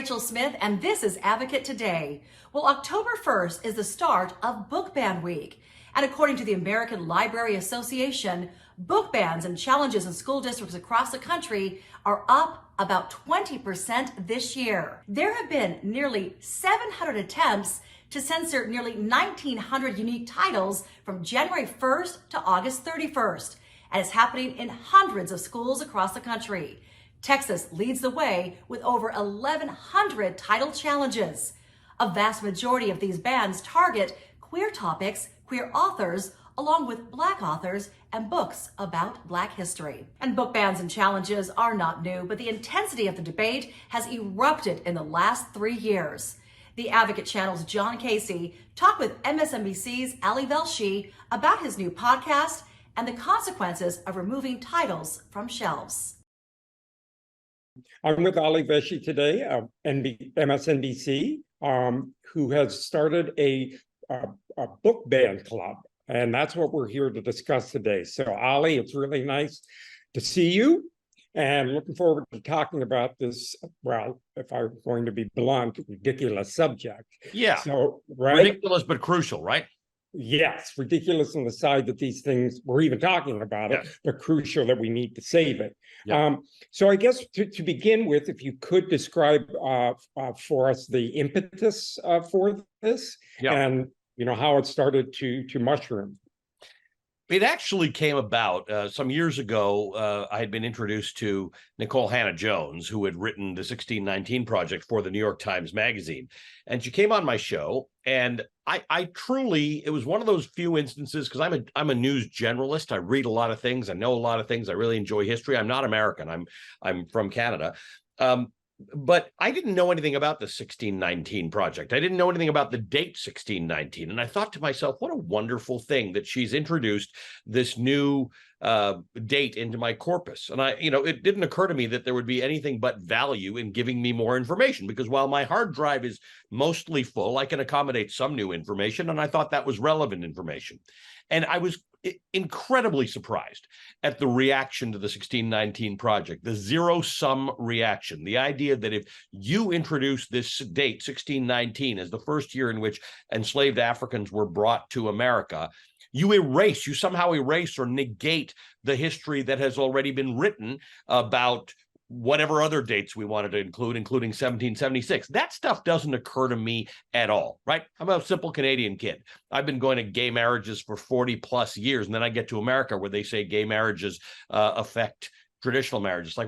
Rachel Smith, and this is Advocate Today. Well, October 1st is the start of Book Ban Week. And according to the American Library Association, book bans and challenges in school districts across the country are up about 20% this year. There have been nearly 700 attempts to censor nearly 1,900 unique titles from January 1st to August 31st. And it's happening in hundreds of schools across the country. Texas leads the way with over 1,100 title challenges. A vast majority of these bans target queer topics, queer authors, along with Black authors and books about Black history. And book bans and challenges are not new, but the intensity of the debate has erupted in the last 3 years. The Advocate Channel's John Casey talked with MSNBC's Velshi about his new podcast and the consequences of removing titles from shelves. I'm with Velshi today, MSNBC, who has started a book ban club, and that's what we're here to discuss today. So, Ali, it's really nice to see you, and looking forward to talking about this, well, if I'm going to be blunt, ridiculous subject. Yeah, so right? Ridiculous but crucial, right? Yes, ridiculous on the side that these things, we're even talking about it, but crucial that we need to save it. Yeah. So I guess to begin with, if you could describe for us the impetus for this and how it started to mushroom. It actually came about some years ago. I had been introduced to Nicole Hannah-Jones, who had written the 1619 Project for the New York Times Magazine. And she came on my show, and I truly, it was one of those few instances, because I'm a news generalist. I read a lot of things. I know a lot of things. I really enjoy history. I'm not American. I'm from Canada. But I didn't know anything about the 1619 Project. I didn't know anything about the date 1619. And I thought to myself, what a wonderful thing that she's introduced this new date into my corpus. And it didn't occur to me that there would be anything but value in giving me more information, because while my hard drive is mostly full, I can accommodate some new information. And I thought that was relevant information. And I was incredibly surprised at the reaction to the 1619 Project, the zero-sum reaction, the idea that if you introduce this date, 1619, as the first year in which enslaved Africans were brought to America, you somehow erase or negate the history that has already been written about whatever other dates we wanted to include, including 1776. That stuff doesn't occur to me at all, right? I'm a simple Canadian kid. I've been going to gay marriages for 40 plus years, and then I get to America where they say gay marriages affect traditional marriages. Like,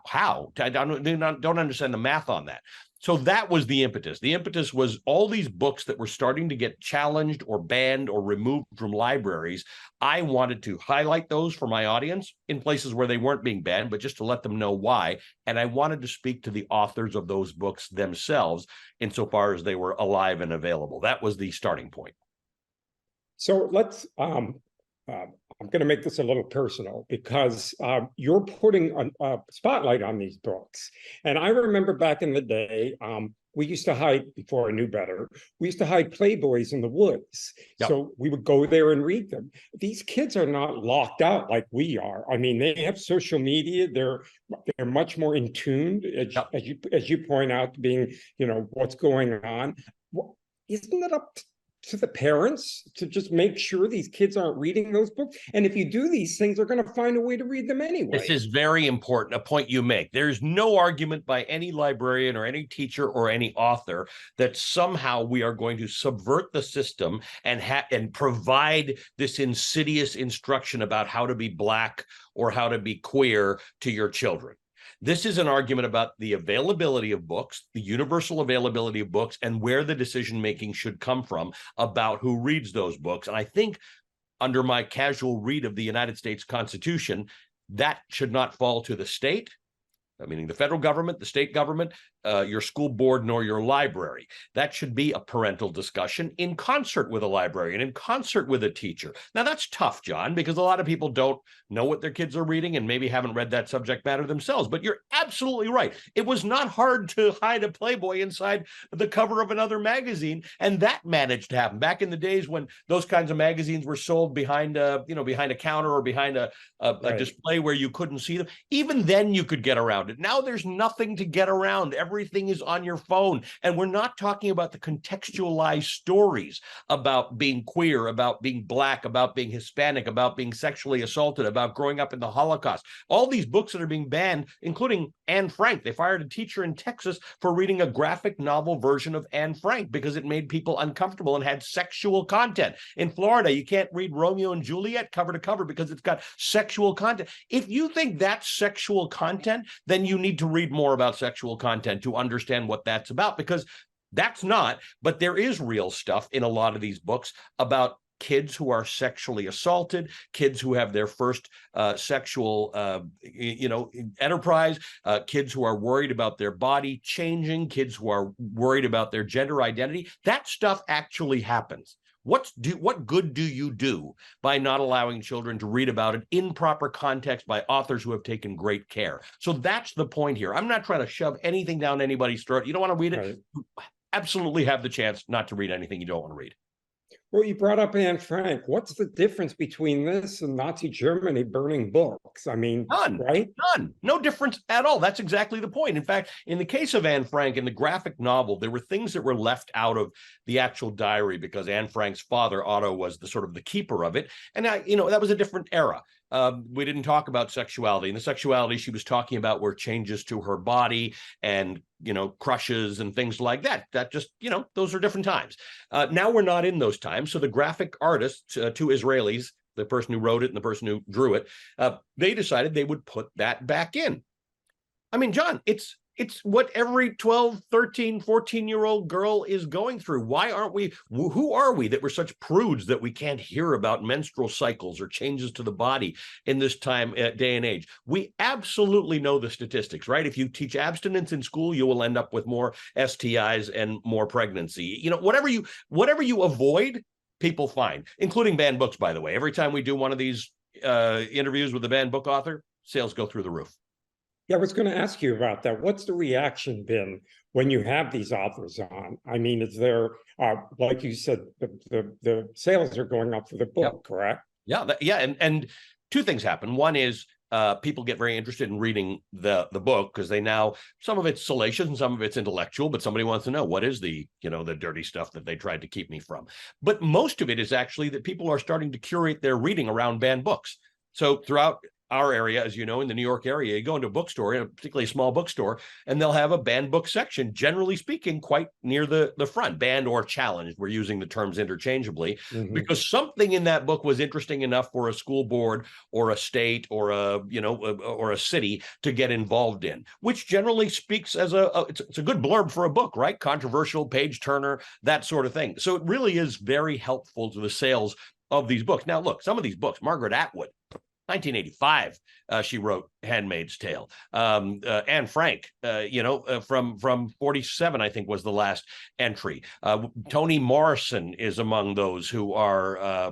how? I don't understand the math on that. So that was the impetus. The impetus was all these books that were starting to get challenged or banned or removed from libraries. I wanted to highlight those for my audience in places where they weren't being banned, but just to let them know why. And I wanted to speak to the authors of those books themselves insofar as they were alive and available. That was the starting point. So let's I'm going to make this a little personal, because you're putting a spotlight on these books. And I remember back in the day, we used to hide, before I knew better, we used to hide Playboys in the woods. Yep. So we would go there and read them. These kids are not locked out like we are. I mean, they have social media. They're much more in tune, as you point out, being, what's going on. Well, isn't it up to the parents to just make sure these kids aren't reading those books? And if you do these things, they're going to find a way to read them anyway. This is very important, a point you make. There's no argument by any librarian or any teacher or any author that somehow we are going to subvert the system and provide this insidious instruction about how to be Black or how to be queer to your children. This is an argument about the availability of books, the universal availability of books, and where the decision-making should come from about who reads those books. And I think under my casual read of the United States Constitution, that should not fall to the state, meaning the federal government, the state government, your school board, nor your library. That should be a parental discussion in concert with a librarian, in concert with a teacher. Now, that's tough, John, because a lot of people don't know what their kids are reading and maybe haven't read that subject matter themselves. But you're absolutely right. It was not hard to hide a Playboy inside the cover of another magazine, and that managed to happen. Back in the days when those kinds of magazines were sold behind a counter or behind a display where you couldn't see them, even then you could get around it. Now there's nothing to get around. everything is on your phone. And we're not talking about the contextualized stories about being queer, about being Black, about being Hispanic, about being sexually assaulted, about growing up in the Holocaust. All these books that are being banned, including Anne Frank. They fired a teacher in Texas for reading a graphic novel version of Anne Frank because it made people uncomfortable and had sexual content. In Florida, you can't read Romeo and Juliet cover to cover because it's got sexual content. If you think that's sexual content, then you need to read more about sexual content to understand what that's about, because that's not, but there is real stuff in a lot of these books about kids who are sexually assaulted, kids who have their first sexual, enterprise, kids who are worried about their body changing, kids who are worried about their gender identity. That stuff actually happens. What good do you do by not allowing children to read about it in proper context by authors who have taken great care? So that's the point here. I'm not trying to shove anything down anybody's throat. You don't want to read it? Right. Absolutely have the chance not to read anything you don't want to read. Well, you brought up Anne Frank. What's the difference between this and Nazi Germany burning books? I mean, none, right? None. No difference at all. That's exactly the point. In fact, in the case of Anne Frank, in the graphic novel, there were things that were left out of the actual diary because Anne Frank's father, Otto, was the sort of the keeper of it. And, that was a different era. We didn't talk about sexuality, and the sexuality she was talking about were changes to her body and, crushes and things like that. That just, those are different times. Now we're not in those times. So the graphic artists, two Israelis, the person who wrote it and the person who drew it, they decided they would put that back in. I mean, John, it's what every 12, 13, 14-year-old girl is going through. Why aren't we, who are we that we're such prudes that we can't hear about menstrual cycles or changes to the body in this time, day and age? We absolutely know the statistics, right? If you teach abstinence in school, you will end up with more STIs and more pregnancy. Whatever you avoid, people find, including banned books, by the way. Every time we do one of these interviews with a banned book author, sales go through the roof. Yeah, I was going to ask you about that. What's the reaction been when you have these authors on? I mean, is there, like you said, the sales are going up for the book, yep. Correct? Yeah, and two things happen. One is people get very interested in reading the book because they now, some of it's salacious and some of it's intellectual, but somebody wants to know what is the dirty stuff that they tried to keep me from. But most of it is actually that people are starting to curate their reading around banned books. So throughout our area, as you know, in the New York area, you go into a bookstore, particularly a small bookstore, and they'll have a banned book section, generally speaking, quite near the front. Banned or challenged, we're using the terms interchangeably, because something in that book was interesting enough for a school board or a state or a city to get involved in, which generally speaks as it's a good blurb for a book, right? Controversial, page turner, that sort of thing. So it really is very helpful to the sales of these books. Now, look, some of these books, Margaret Atwood, 1985, she wrote *Handmaid's Tale*. Anne Frank, from 47, I think was the last entry. Toni Morrison is among those who are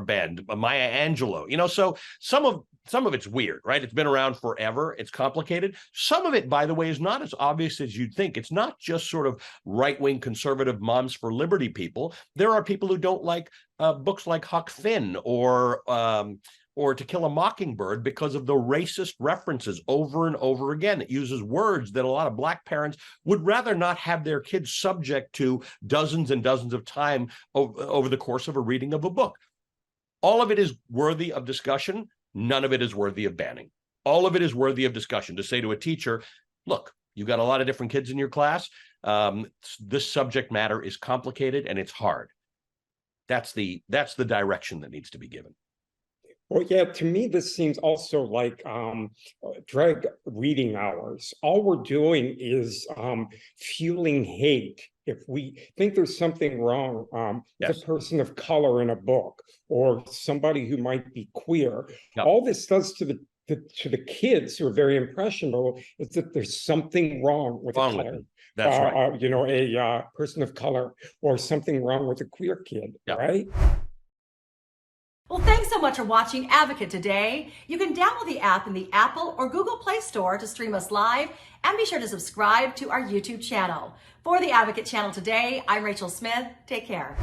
banned. Maya Angelou. So some of it's weird, right? It's been around forever. It's complicated. Some of it, by the way, is not as obvious as you'd think. It's not just sort of right-wing conservative moms for liberty people. There are people who don't like books like Huck Finn or To Kill a Mockingbird because of the racist references over and over again. It uses words that a lot of Black parents would rather not have their kids subject to dozens and dozens of times over the course of a reading of a book. All of it is worthy of discussion. None of it is worthy of banning. All of it is worthy of discussion. To say to a teacher, look, you've got a lot of different kids in your class. This subject matter is complicated and it's hard. That's the direction that needs to be given. Well, yeah, to me, this seems also like drag reading hours. All we're doing is fueling hate. If we think there's something wrong with a person of color in a book or somebody who might be queer, all this does to the kids who are very impressionable is that there's something wrong with a color. That's right. A person of color or something wrong with a queer kid, right? Well, thanks so much for watching Advocate today. You can download the app in the Apple or Google Play Store to stream us live, and be sure to subscribe to our YouTube channel. For the Advocate channel today, I'm Rachel Smith. Take care.